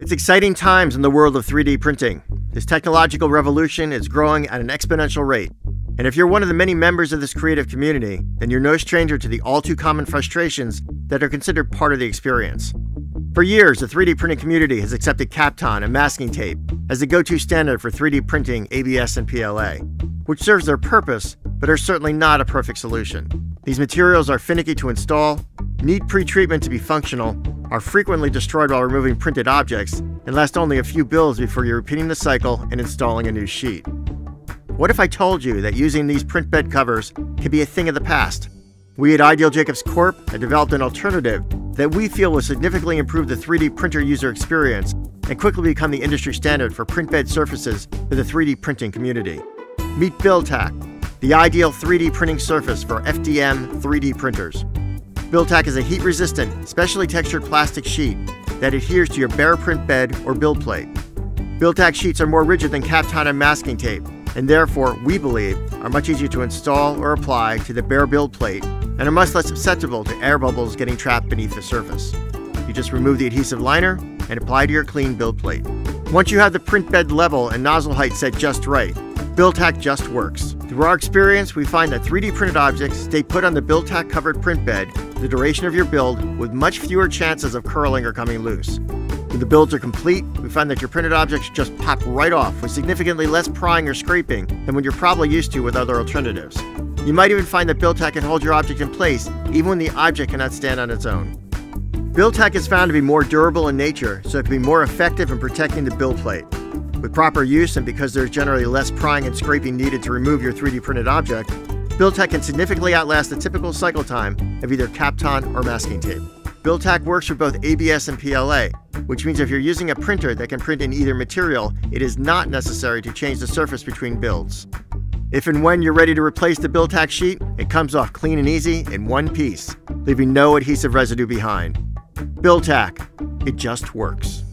It's exciting times in the world of 3D printing. This technological revolution is growing at an exponential rate. And if you're one of the many members of this creative community, then you're no stranger to the all-too-common frustrations that are considered part of the experience. For years, the 3D printing community has accepted kapton and masking tape as the go-to standard for 3D printing ABS and PLA, which serves their purpose, but are certainly not a perfect solution. These materials are finicky to install, need pre-treatment to be functional, are frequently destroyed while removing printed objects, and last only a few builds before you're repeating the cycle and installing a new sheet. What if I told you that using these print bed covers could be a thing of the past? We at Ideal Jacobs Corp. have developed an alternative that we feel will significantly improve the 3D printer user experience and quickly become the industry standard for print bed surfaces for the 3D printing community. Meet BuildTak, the ideal 3D printing surface for FDM 3D printers. BuildTak is a heat-resistant, specially textured plastic sheet that adheres to your bare print bed or build plate. BuildTak sheets are more rigid than kapton and masking tape, and therefore, we believe, are much easier to install or apply to the bare build plate and are much less susceptible to air bubbles getting trapped beneath the surface. You just remove the adhesive liner and apply to your clean build plate. Once you have the print bed level and nozzle height set just right, BuildTak just works. Through our experience, we find that 3D printed objects stay put on the BuildTak covered print bed the duration of your build with much fewer chances of curling or coming loose. When the builds are complete, we find that your printed objects just pop right off with significantly less prying or scraping than what you're probably used to with other alternatives. You might even find that BuildTak can hold your object in place even when the object cannot stand on its own. BuildTak is found to be more durable in nature, so it can be more effective in protecting the build plate. With proper use, and because there's generally less prying and scraping needed to remove your 3D printed object, BuildTak can significantly outlast the typical cycle time of either kapton or masking tape. BuildTak works for both ABS and PLA, which means if you're using a printer that can print in either material, it is not necessary to change the surface between builds. If and when you're ready to replace the BuildTak sheet, it comes off clean and easy in one piece, leaving no adhesive residue behind. BuildTak, it just works.